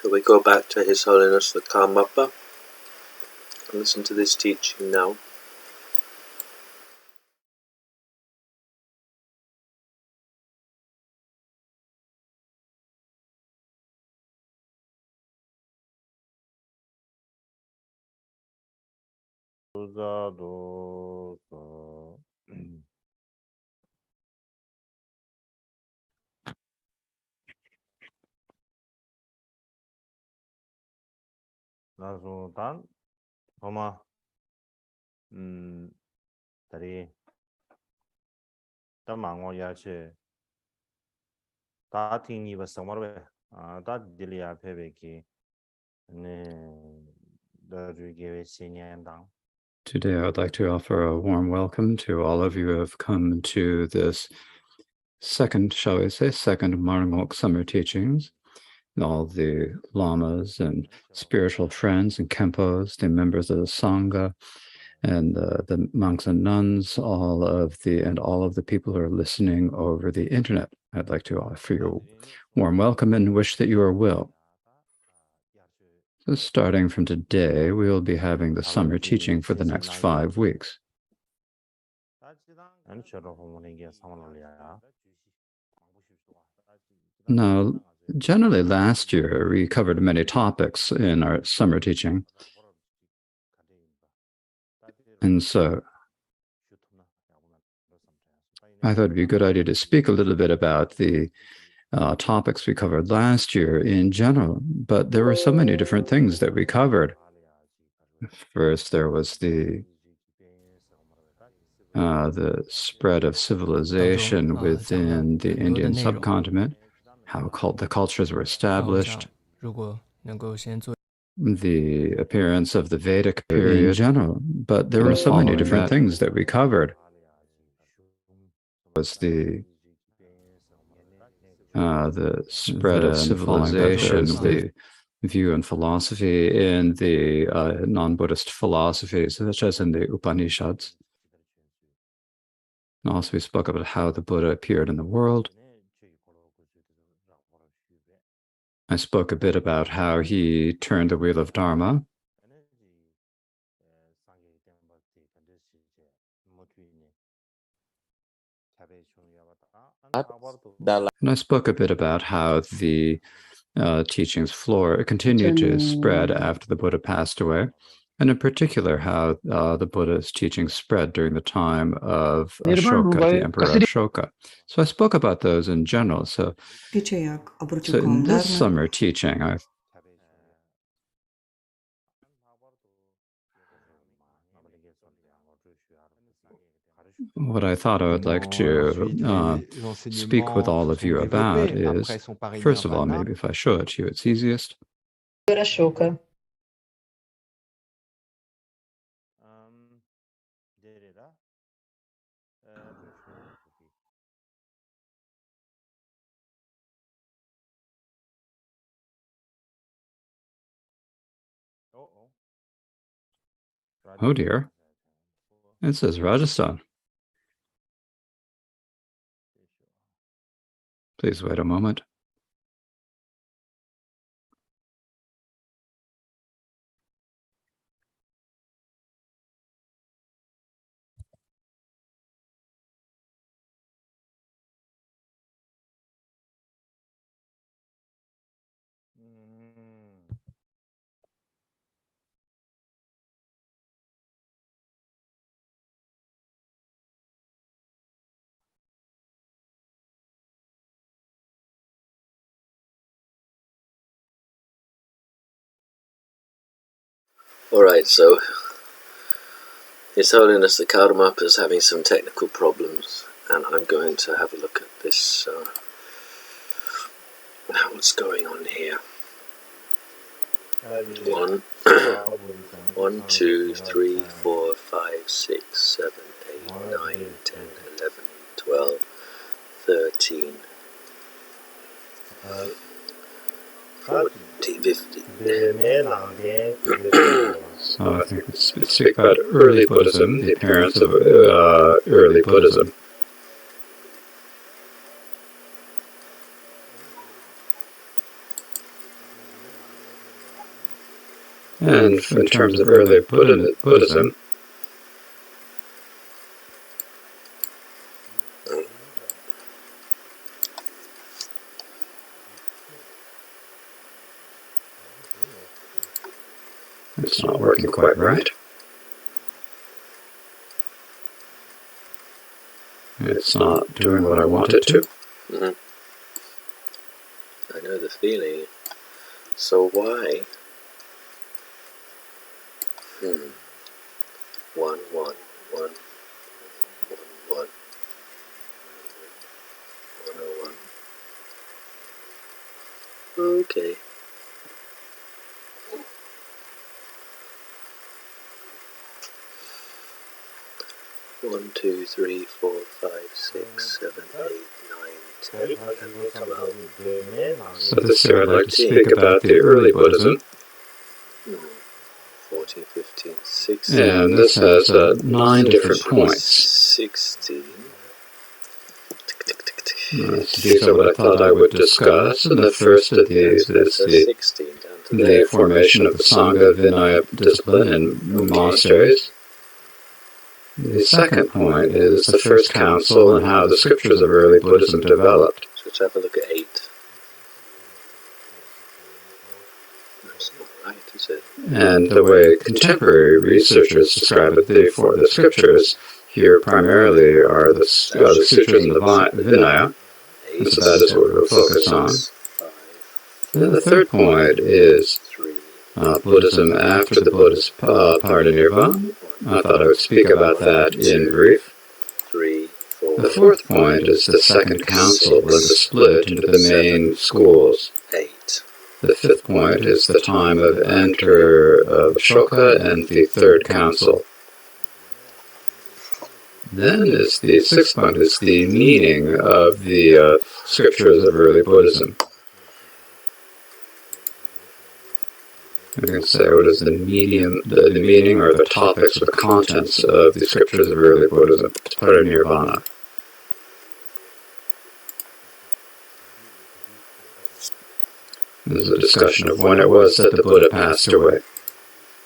So we go back to His Holiness the Karmapa and listen to this teaching now. 나중단 도마 다리 담망어 야체 다 팅이 버서머베 다 딜리아 페베키 네 다르게 신년당. Today, I would like to offer a warm welcome to all of you who have come to this second Marangok summer teachings. All the lamas and spiritual friends and kempos, the members of the Sangha, and the monks and nuns, all of the people who are listening over the internet. I'd like to offer you a warm welcome and wish that you are well. So starting from today, we will be having the summer teaching for the next 5 weeks. Now, generally last year, we covered many topics in our summer teaching. And so I thought it'd be a good idea to speak a little bit about the topics we covered last year in general, but there were so many different things that we covered. First, there was the spread of civilization within the Indian subcontinent, how the cultures were established, the appearance of the Vedic period in general, but there were so many different things that we covered. Was the spread of civilization, the view and philosophy in the non-Buddhist philosophies, such as in the Upanishads. And also we spoke about how the Buddha appeared in the world. I spoke a bit about how he turned the wheel of Dharma. And I spoke a bit about how the teachings continued to spread after the Buddha passed away, and in particular how the Buddha's teachings spread during the time of Ashoka, the Emperor Ashoka. So I spoke about those in general. So in this summer teaching, what I thought I would like to speak with all of you about is, first of all, maybe if I show it to you, it's easiest. Oh dear, it says Rajasthan. Please wait a moment. Alright, so His Holiness the Karmapa is having some technical problems, and I'm going to have a look at this, what's going on here. 1, 2, 3, 4, 5, 6, 7, 8, 9, 10, 11, 12, 13, 14, 15. So I think it's speak about early Buddhism, the appearance of early Buddhism. And in terms of early Buddhism, it's not working quite right. It's not doing what I want it to. Mm-hmm. I know the feeling. So why? 1, 1, 1, 1, 1, 101. Okay. One, 2, 3, 4, 5, 6, 7, 8, 9, 10. Come out. So this year I'd like to speak about the early Buddhism. 14, 15, 16. And this has 9 different points. 16. These are what I thought I would discuss. And the first of these is the formation of the Sangha Vinaya discipline in monasteries. The second point is the first council and how the scriptures of early Buddhism developed. So let's have a look at 8. That's not right, is it? And the way contemporary researchers describe it, the scriptures here primarily are the sutras and the Vinaya. And so that is what we'll focus on. And the third point is Buddhism after the Buddhist parinirvana. I thought I would speak about that in brief. 3, 4. The fourth point is the second council and the split into the main schools. 8. The fifth point is the time of enter of Ashoka and the third council. Then is the sixth point is the meaning of the scriptures of early Buddhism. You can say what is the meaning or the topics or the contents of the scriptures of early Buddhism, parinirvana. This is a discussion of when it was that the Buddha passed away.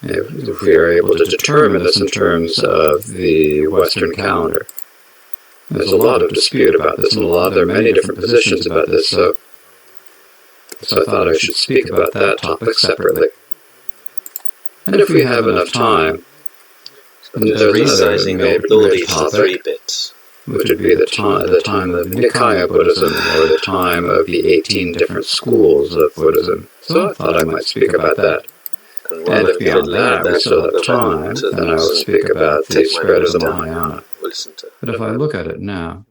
If we are able to determine this in terms of the Western calendar. There's a lot of dispute about this, and there are many different positions about this, so I thought I should speak about that topic separately. And if we have enough time, there's resizing all these topic, 3 bits. Which would be the time of Nikaya Buddhism, or the time of the 18 different schools of Buddhism. So I thought I might speak about that. And if beyond that we still have time, then I will speak about the spread of the Mahayana. But if I look at it now,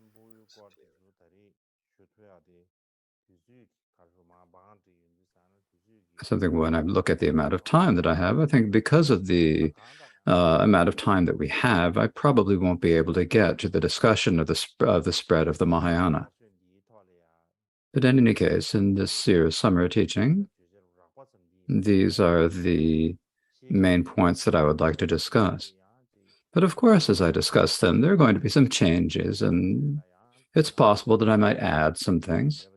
when I look at the amount of time that I have, I think because of the amount of time that we have, I probably won't be able to get to the discussion of the spread of the Mahayana. But in any case, in this year's summer teaching, these are the main points that I would like to discuss. But of course, as I discuss them, there are going to be some changes, and it's possible that I might add some things.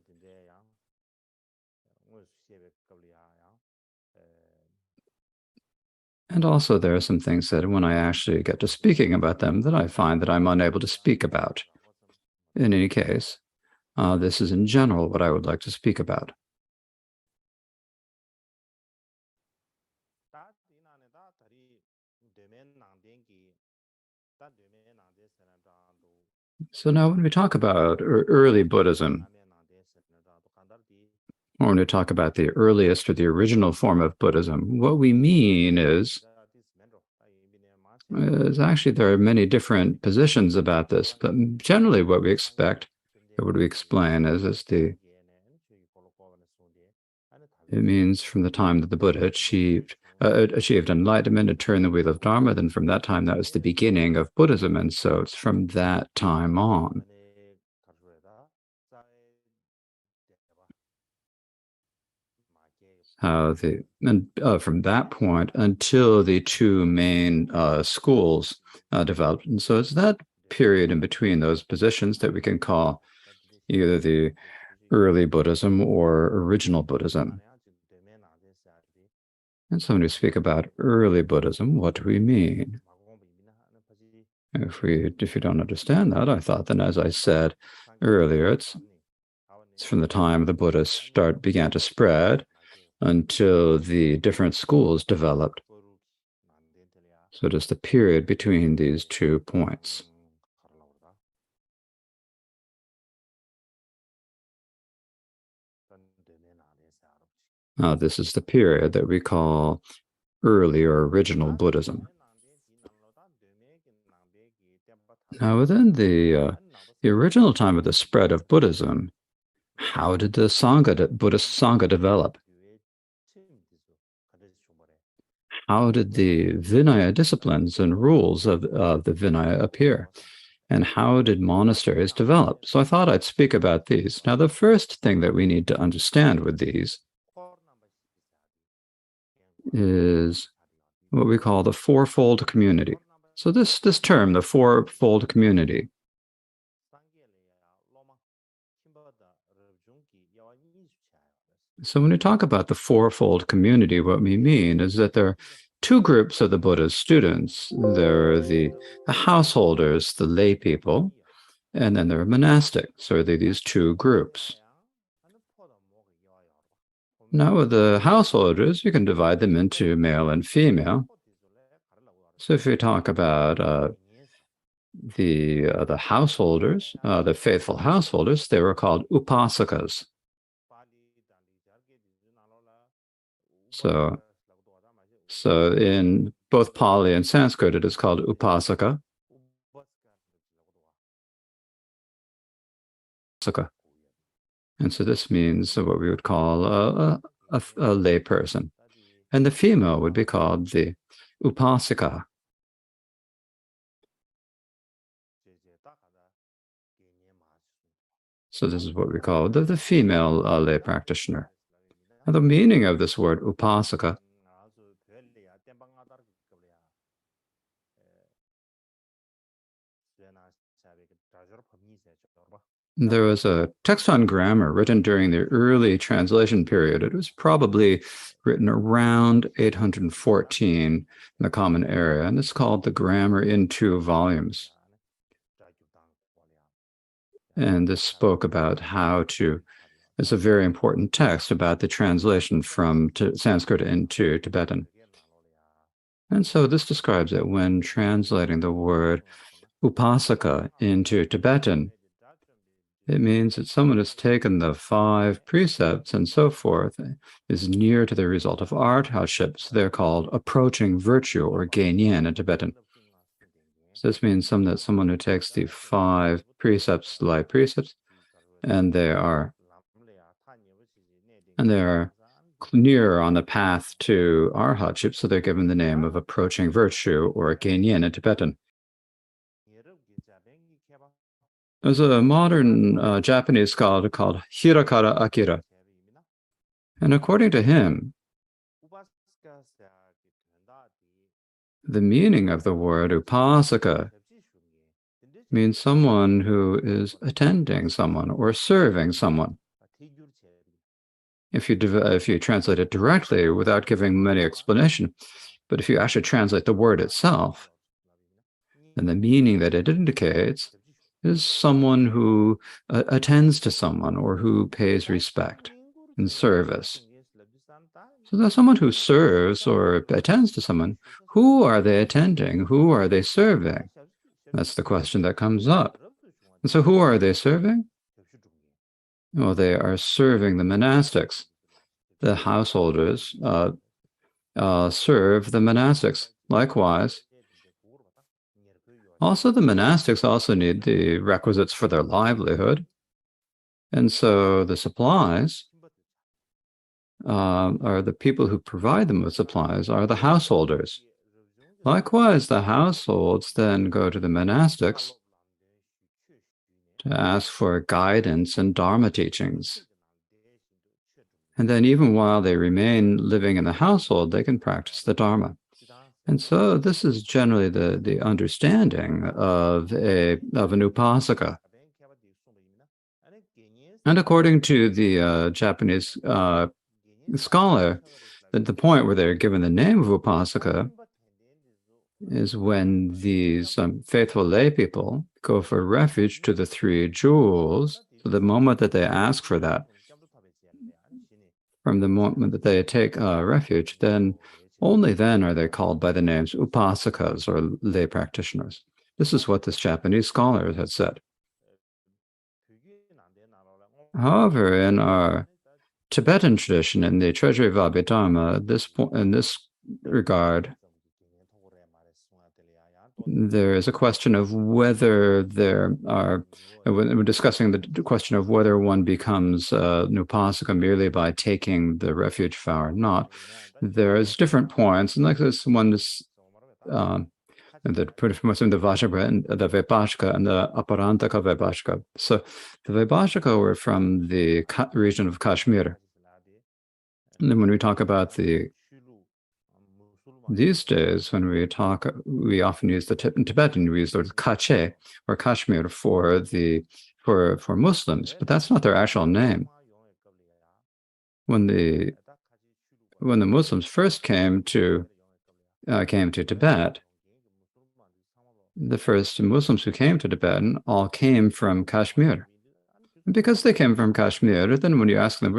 And also there are some things that when I actually get to speaking about them that I find that I'm unable to speak about. In any case, this is in general what I would like to speak about. So now when we talk about early Buddhism, or when we talk about the earliest or the original form of Buddhism, what we mean is actually there are many different positions about this, but generally what we expect, or what we explain is it means from the time that the Buddha achieved enlightenment and turned the wheel of Dharma, then from that time that was the beginning of Buddhism, and so it's from that time on. From that point until the 2 main schools developed. And so it's that period in between those positions that we can call either the early Buddhism or original Buddhism. And so when we speak about early Buddhism, what do we mean? If you don't understand that, I thought then, as I said earlier, it's from the time the Buddhists began to spread until the different schools developed. So just the period between these 2 points. This is the period that we call early or original Buddhism. Now, within the original time of the spread of Buddhism, how did the Buddhist Sangha develop? How did the Vinaya disciplines and rules of the Vinaya appear? And how did monasteries develop? So I thought I'd speak about these. Now, the first thing that we need to understand with these is what we call the fourfold community. So this term, the fourfold community, so when we talk about the fourfold community, what we mean is that there are 2 groups of the Buddha's students. There are the householders, the lay people, and then there are monastics, or these 2 groups. Now, with the householders, you can divide them into male and female. So if you talk about the householders, the faithful householders, they were called upasakas. So in both Pali and Sanskrit, it is called upasaka. And so this means what we would call a lay person. And the female would be called the upasika. So this is what we call the female lay practitioner. And the meaning of this word upasaka there was a text on grammar written during the early translation period. It was probably written around 814 in the Common Era, and it's called the Grammar in 2 volumes. And this spoke about how to, it's a very important text about the translation from Sanskrit into Tibetan. And so this describes it when translating the word upasaka into Tibetan. It means that someone has taken the 5 precepts and so forth, is near to the result of art, hardships. They're called approaching virtue, or genyen in Tibetan. So this means someone who takes the 5 precepts, life precepts, and they are near on the path to arhatship, so they're given the name of approaching virtue, or genyen in Tibetan. There's a modern Japanese scholar called Hirakara Akira. And according to him, the meaning of the word upasaka means someone who is attending someone or serving someone. If you translate it directly without giving many explanation, but if you actually translate the word itself, then the meaning that it indicates is someone who attends to someone or who pays respect and service. So there's someone who serves or attends to someone. Who are they attending? Who are they serving? That's the question that comes up. And so who are they serving? Well, they are serving the monastics. The householders serve the monastics. Likewise, also the monastics also need the requisites for their livelihood. And so the supplies or the people who provide them with supplies are the householders. Likewise, the households then go to the monastics to ask for guidance and Dharma teachings. And then even while they remain living in the household, they can practice the Dharma. And so this is generally the understanding of an upasaka. And according to the Japanese scholar, the point where they're given the name of Upasaka is when these faithful lay people go for refuge to the three jewels. So the moment that they ask for that, from the moment that they take refuge, then only then are they called by the names upasakas or lay practitioners. This is what this Japanese scholar had said. However, in our Tibetan tradition, in the Treasury of Abhidharma, in this regard, there is a question of whether there are, when we're discussing the question of whether one becomes an upasaka merely by taking the refuge vow or not. There's different points, and like this one is the Vajra and the Vipashka and the Aparantaka Vipashka. So the Vipashka were from the region of Kashmir. And then when we talk about these days, when we talk, we often use in Tibetan, we use the word Kache or Kashmir for Muslims, but that's not their actual name. When the Muslims first came to Tibet, the first Muslims who came to Tibet all came from Kashmir. And because they came from Kashmir, then when you ask them,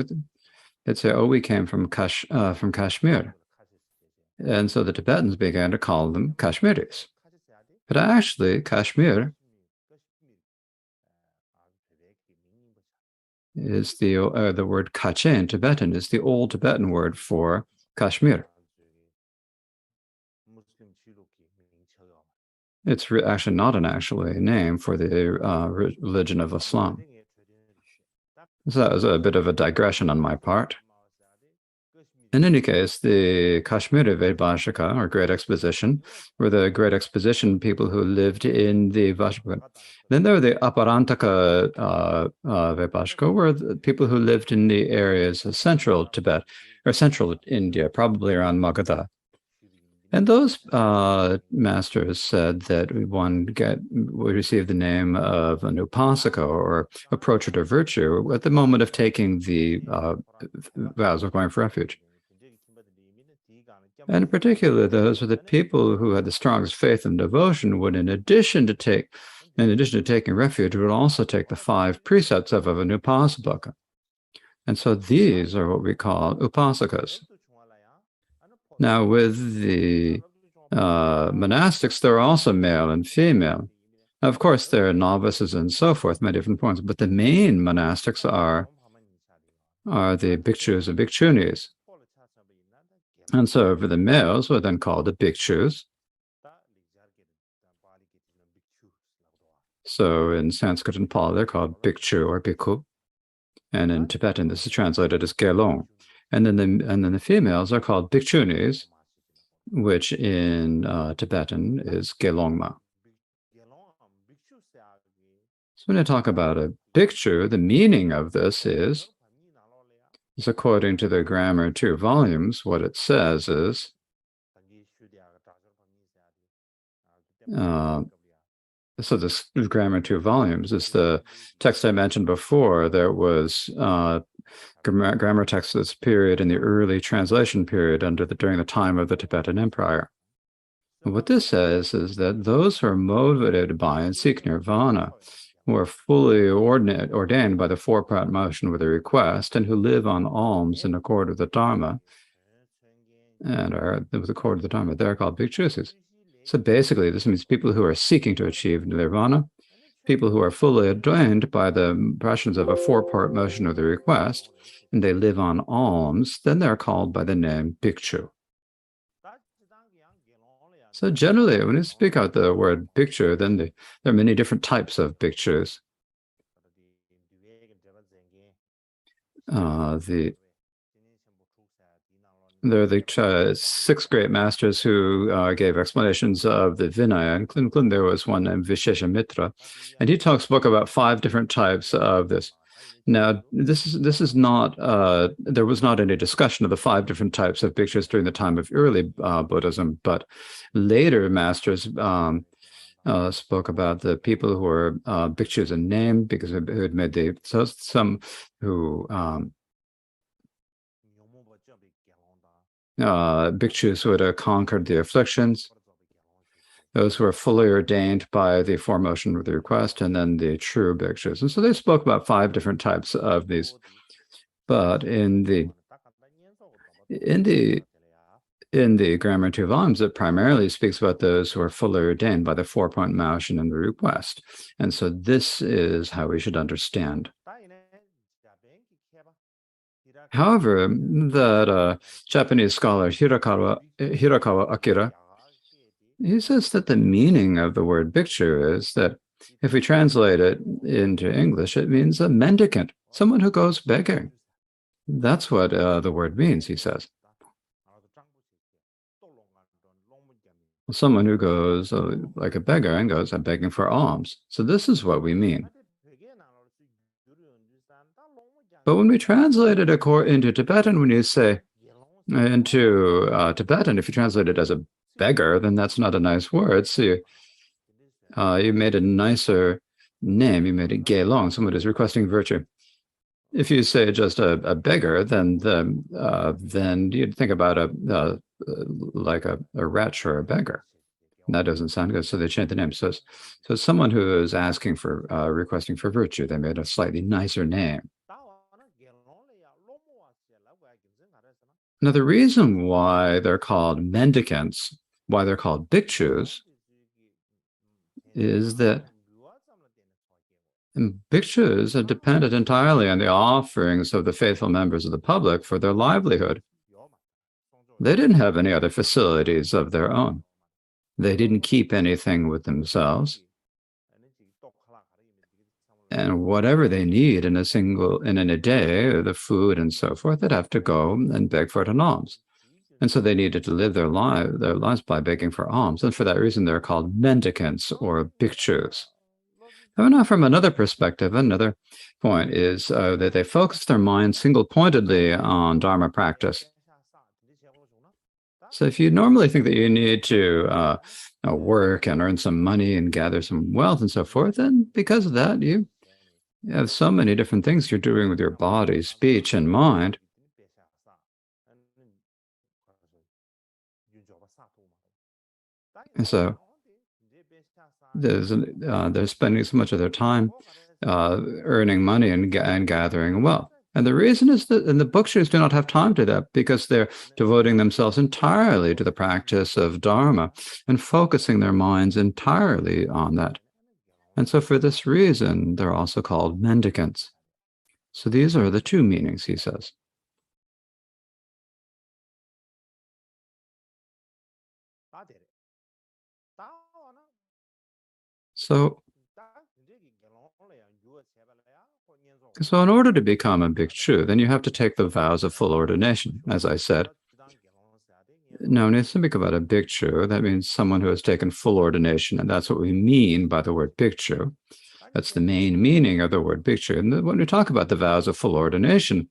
they'd say, "Oh, we came from Kashmir." And so the Tibetans began to call them Kashmiris. But actually, Kashmir is the word Kache in Tibetan is the old Tibetan word for Kashmir. It's actually not an actually name for the religion of Islam. So that was a bit of a digression on my part. In any case, the Kashmiri Vaibhashika, or Great Exposition, were the Great Exposition people who lived in the Vajrapura. Then there were the Aparantaka Vaibhashika, were the people who lived in the areas of central Tibet, or central India, probably around Magadha. And those masters said that one would receive the name of an upasaka or approacher to virtue at the moment of taking the vows of going for refuge. And in particular, those were the people who had the strongest faith and devotion would, in addition to taking refuge, would also take the 5 precepts of an upasaka. And so these are what we call upasakas. Now, with the monastics, there are also male and female. Now, of course, there are novices and so forth, many different points, but the main monastics are the bhikshus and bhikkshunis. And so for the males were then called the bhikshus. So in Sanskrit and Pali, they're called bhikshu or bhikkhu. And in Tibetan, this is translated as gelong. And then the females are called bhikshunis, which in Tibetan is gelongma. So when I talk about a bhikshu, the meaning of this is according to the Grammar 2 volumes, what it says is, so this Grammar 2 volumes is the text I mentioned before. There was grammar text this period in the early translation period during the time of the Tibetan Empire. And what this says is that those who are motivated by and seek nirvana, who are fully ordained by the 4-part motion with a request, and who live on alms in accord with the Dharma, and are with accord with the Dharma, they're called bhikshus. So basically, this means people who are seeking to achieve nirvana, people who are fully ordained by the impressions of a 4-part motion of the request, and they live on alms, then they're called by the name bhikshu. So generally, when you speak out the word bhikshu, then there are many different types of bhikshus. There are the 6 great masters who gave explanations of the Vinaya, including there was one named Visheshamitra, and he spoke about 5 different types of this. Now, this is not, there was not any discussion of the 5 different types of bhikshus during the time of early Buddhism, but later masters spoke about the people who were bhikshus in name, because who had made some who bhikshus who had conquered the afflictions, those who are fully ordained by the foremotion of the request, and then the true bhikshus. And so they spoke about 5 different types of these. But in the Grammar in 2 volumes, it primarily speaks about those who are fully ordained by the 4-point motion and the request. And so this is how we should understand. However, that Japanese scholar Hirakawa Akira, he says that the meaning of the word bhikshu is that if we translate it into English, it means a mendicant, someone who goes begging. That's what the word means, he says. Someone who goes like a beggar and goes, I'm begging for alms. So this is what we mean. But when we translate it into Tibetan, when you say into Tibetan, if you translate it as a beggar, then that's not a nice word. So you made a nicer name. You made it Gelong, someone who's requesting virtue. If you say just a beggar, then you'd think about like a wretch or a beggar. And that doesn't sound good. So they changed the name. So someone who is asking for requesting for virtue, they made a slightly nicer name. Now, the reason why they're called mendicants, why they're called bhikshus, is that bhikshus are dependent entirely on the offerings of the faithful members of the public for their livelihood. They didn't have any other facilities of their own. They didn't keep anything with themselves. And whatever they need in a day, the food and so forth, they'd have to go and beg for it in alms. And so they needed to live their lives by begging for alms. And for that reason, they're called mendicants or bhikshus. Now, from another perspective, another point is that they focus their mind single-pointedly on Dharma practice. So if you normally think that you need to work and earn some money and gather some wealth and so forth, then because of that, you have so many different things you're doing with your body, speech, and mind. And so they're spending so much of their time earning money and gathering wealth. And the reason is that the bhikshus do not have time to that because they're devoting themselves entirely to the practice of Dharma and focusing their minds entirely on that. And so for this reason, they're also called mendicants. So these are the 2 meanings, he says. So in order to become a bhikshu, then you have to take the vows of full ordination, as I said. Now, when you think about a bhikshu, that means someone who has taken full ordination, and that's what we mean by the word bhikshu. That's the main meaning of the word bhikshu. And when we talk about the vows of full ordination,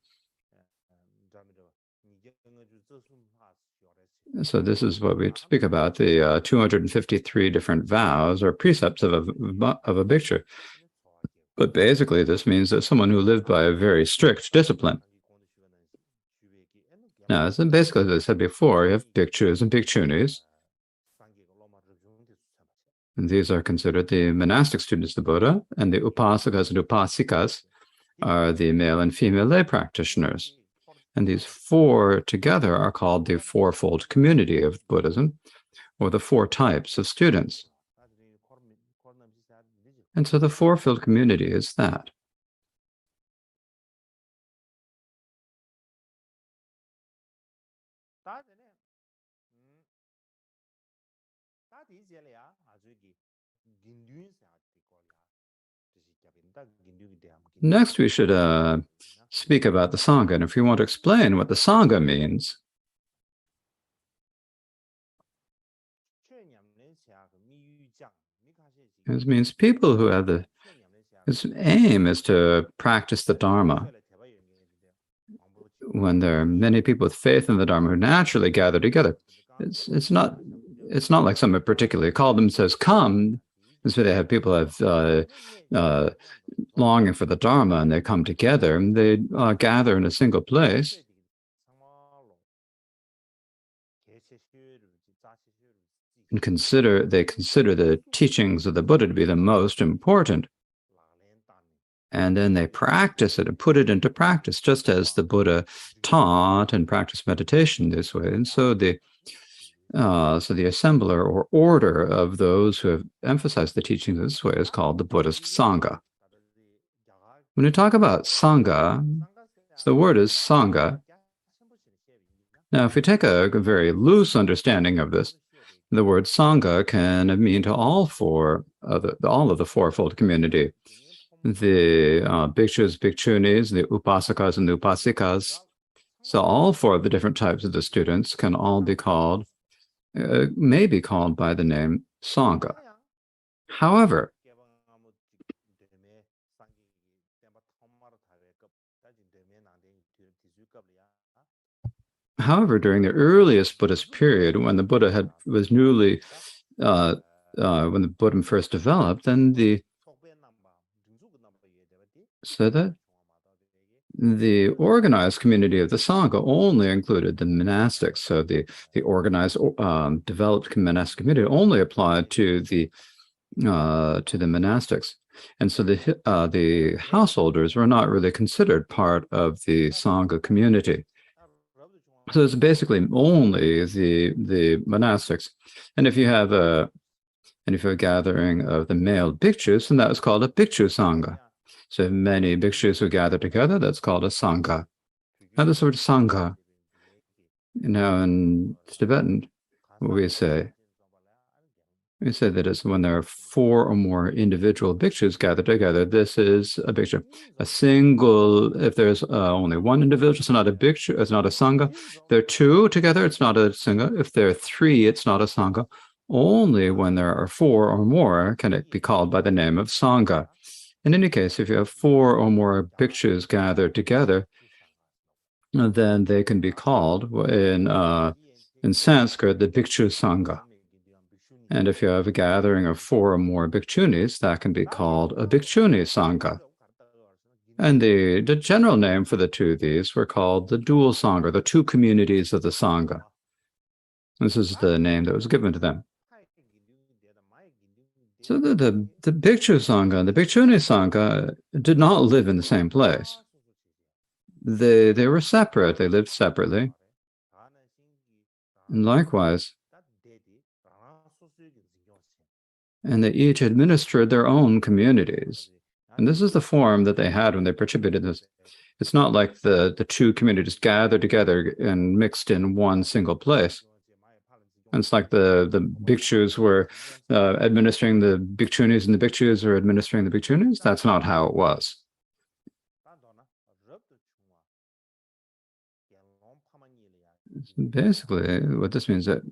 so this is what we speak about, the 253 different vows or precepts of a bhikshu. But basically, this means that someone who lived by a very strict discipline. Now, so basically, as I said before, you have bhikshus and bhikkshunis. And these are considered the monastic students of the Buddha, and the upasakas and upasikas are the male and female lay practitioners. And these 4 together are called the fourfold community of Buddhism, or the 4 types of students. And so the fourfold community is that. Next, we should speak about the Sangha. And if we want to explain what the Sangha means, it means people who have its aim is to practice the Dharma. When there are many people with faith in the Dharma who naturally gather together, it's not like someone particularly called them says come. So they have people have longing for the Dharma, and they come together and they gather in a single place. consider the teachings of the Buddha to be the most important. And then they practice it and put it into practice, just as the Buddha taught and practiced meditation this way. And so the assembler or order of those who have emphasized the teachings this way is called the Buddhist Sangha. When we talk about Sangha, so the word is Sangha. Now, if we take a very loose understanding of this, the word Sangha can mean to all of the fourfold community. The bhikshus, bhikshunis, the upasakas and the upasikas. So all four of the different types of the students can all be called, may be called by the name Sangha. However, during the earliest Buddhist period, when the Buddha was newly, when the Buddhism first developed, then the organized community of the Sangha only included the monastics. So the organized, developed monastic community only applied to the monastics, and so the householders were not really considered part of the Sangha community. So it's basically only the monastics, and if you have a gathering of the male bhikshus, then that was called a bhikshu Sangha. So many bhikshus who gather together, that's called a Sangha. Now this word Sangha, now in Tibetan, we say that it's when there are four or more individual bhikshus gathered together, this is a bhikshu. A single, if there's only one individual, it's not a bhikshu, it's not a Sangha. If there are two together, it's not a Sangha. If there are three, it's not a Sangha. Only when there are four or more can it be called by the name of Sangha. In any case, if you have four or more bhikshus gathered together, then they can be called in Sanskrit the bhikshu Sangha. And if you have a gathering of four or more bhikshunis, that can be called a bhikshuni Sangha. And the general name for the two of these were called the dual Sangha, the two communities of the Sangha. This is the name that was given to them. So the bhikshu Sangha and the bhikshuni Sangha did not live in the same place. They were separate. They lived separately. And likewise, and they each administered their own communities. And this is the form that they had when they participated in this. It's not like the two communities gathered together and mixed in one single place. And it's like the bhikshus were administering the bhikshunis and the bhikshus were administering the bhikshunis. That's not how it was. Basically, what this means is that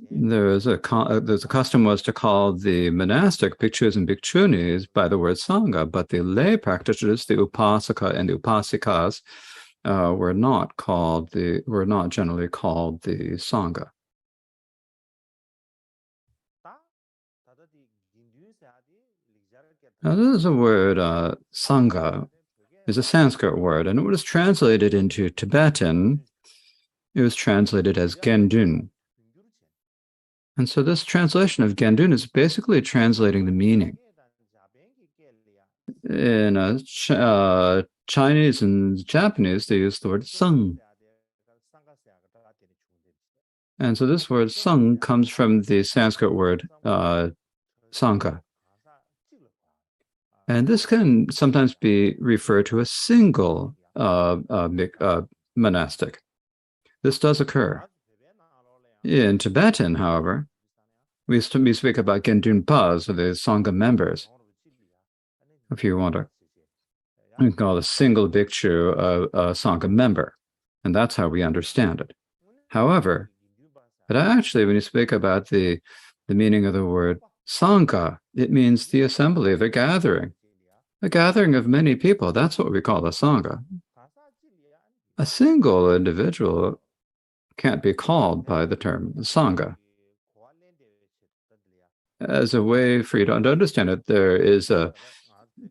there's a custom was to call the monastic bhikshus and bhikshunis by the word Sangha, but the lay practitioners, the upasaka and the upasikas, were not generally called the Sangha. Now, this is a word, Sangha, is a Sanskrit word, and it was translated into Tibetan. It was translated as Gendun. And so this translation of Gendun is basically translating the meaning. In Chinese and Japanese, they use the word Sang. And so this word Sang comes from the Sanskrit word Sangha. And this can sometimes be referred to a single monastic. This does occur. In Tibetan, however, we speak about Gendunpas, or the Sangha members. If you want to, we call a single bhikshu a Sangha member, and that's how we understand it. However, but actually, when you speak about the meaning of the word Sangha, it means the assembly of a gathering of many people. That's what we call a Sangha. A single individual can't be called by the term Sangha. As a way for you to understand it, there is a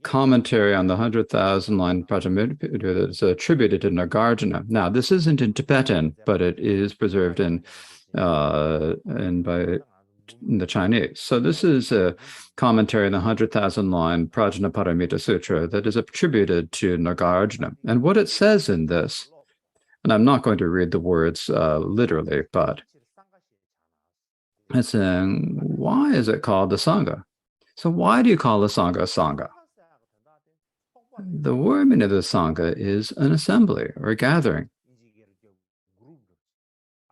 commentary on the 100,000 line Prajamudra that's attributed to Nagarjuna. Now, this isn't in Tibetan, but it is preserved in and by the Chinese. So this is a commentary in the 100,000 line Prajnaparamita Sutra that is attributed to Nagarjuna. And what it says in this, and I'm not going to read the words literally, but it's saying, why is it called the Sangha? So why do you call the Sangha Sangha? The word meaning of the Sangha is an assembly or a gathering.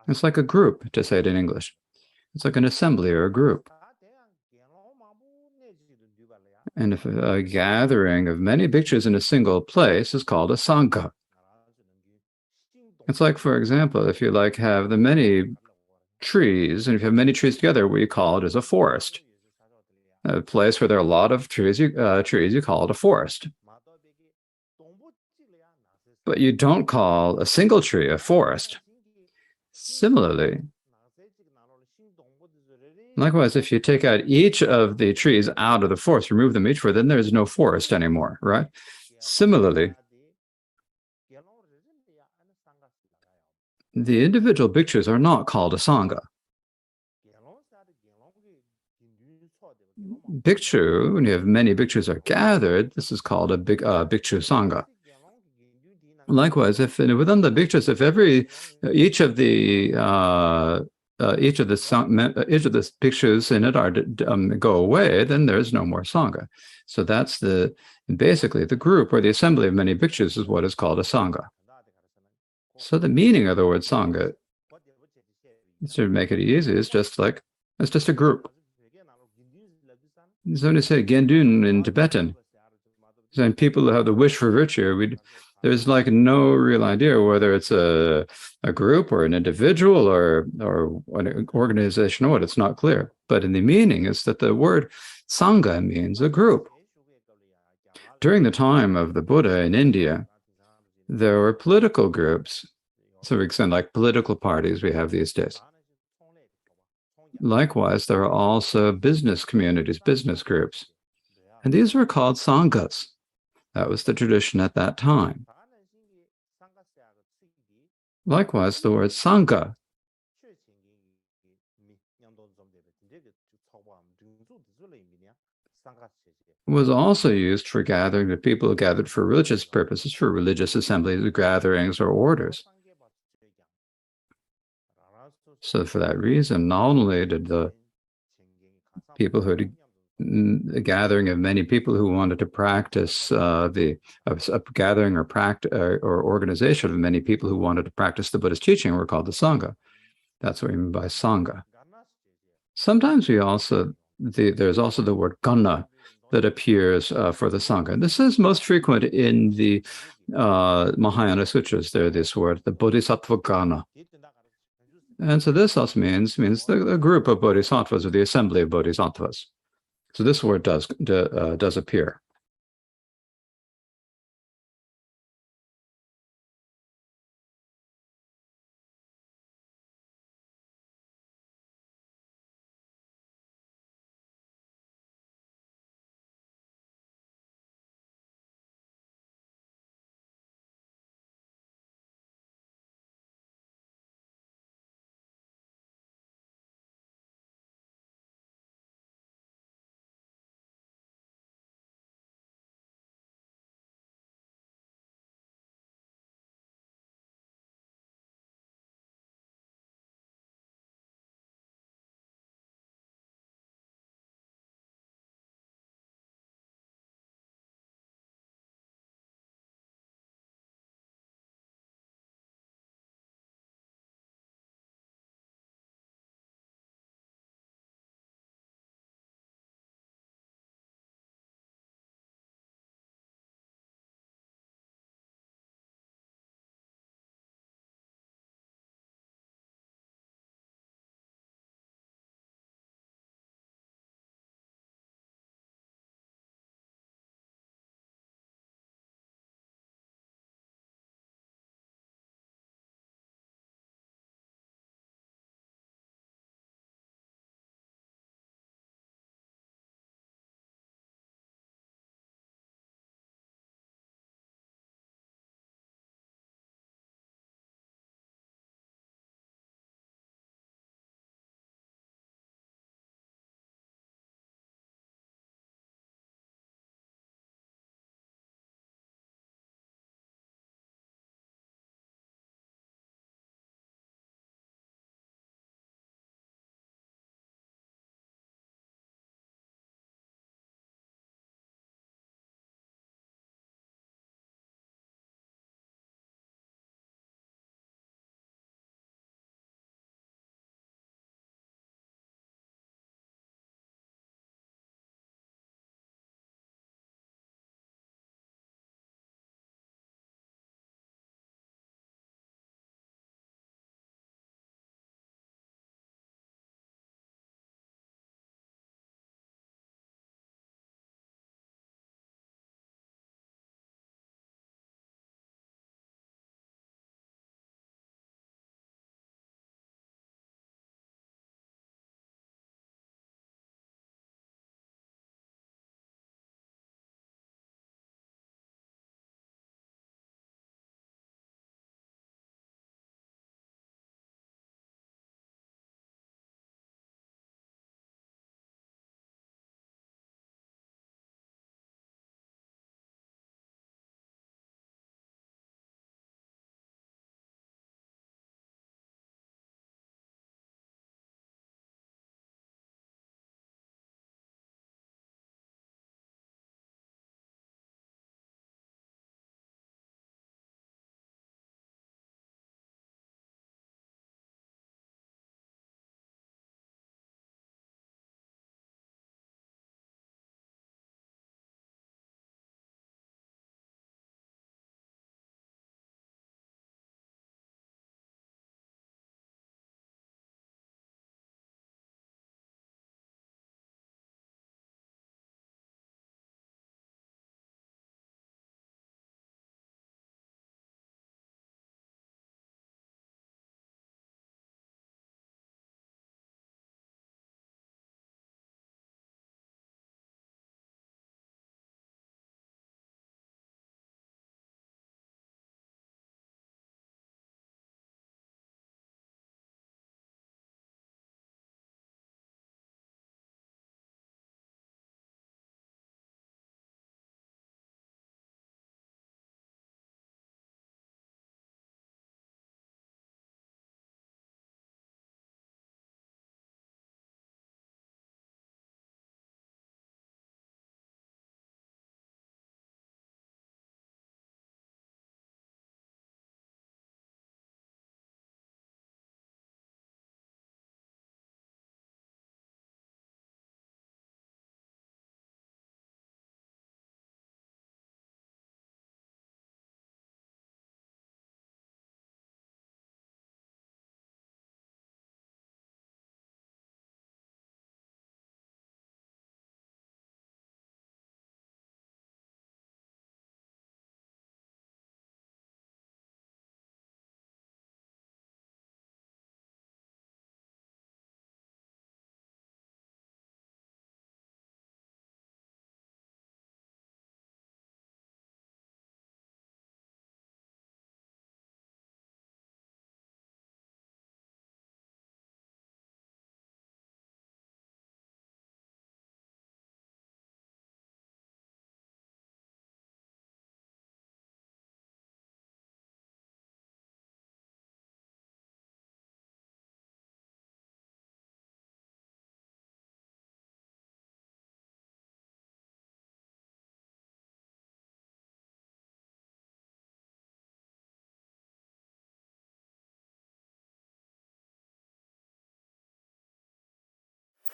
It's like a group, to say it in English. It's like an assembly or a group. And if a gathering of many bhikshus in a single place is called a Sangha. It's like, for example, if you have the many trees, and if you have many trees together, what you call it is a forest. A place where there are a lot of trees, you call it a forest. But you don't call a single tree a forest. Similarly, likewise, if you take out each of the trees out of the forest, remove them each, then there's no forest anymore, right? Similarly, the individual bhikshus are not called a sangha. Bhikshu, when you have many bhikshus are gathered, this is called a bhikshu sangha. Likewise, if within the bhikshus, if each of the bhikshus in it go away, then there's no more sangha. So that's basically the group or the assembly of many bhikshus is what is called a sangha. So the meaning of the word sangha, to make it easy, is just a group. So when you say gendun in Tibetan, saying people who have the wish for virtue, there's no real idea whether it's a group or an individual or an organization or what. It's not clear. But in the meaning is that the word sangha means a group. During the time of the Buddha in India, there were political groups. So we extend political parties we have these days. Likewise, there are also business communities, business groups. And these were called sanghas. That was the tradition at that time. Likewise, the word sangha was also used for gathering the people who gathered for religious purposes, for religious assemblies, gatherings, or orders. So for that reason, not only did the people who had a gathering of many people who wanted to practice a gathering or organization of many people who wanted to practice the Buddhist teaching were called the Sangha. That's what we mean by Sangha. Sometimes there's also the word Gana that appears for the Sangha. This is most frequent in the Mahayana Sutras. There's this word, the Bodhisattva Gana. And so this also means the group of bodhisattvas or the assembly of bodhisattvas. So this word does appear.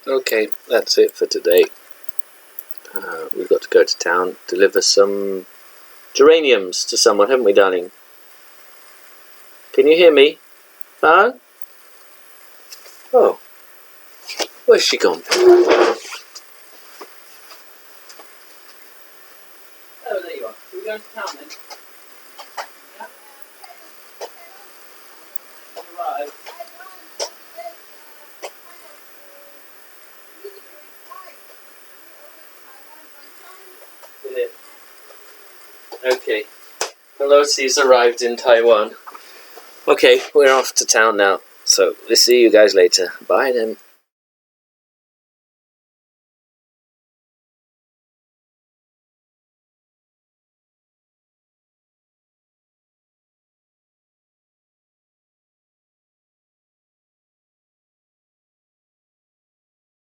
Okay, that's it for today. We've got to go to town, deliver some geraniums to someone, haven't we, darling? Can you hear me? Huh? Oh, where's she gone? Oh, there you are. Are we going to town then? Yeah? Arrived. Did it? Okay. Pelosi's arrived in Taiwan. Okay, we're off to town now. So we'll see you guys later. Bye then.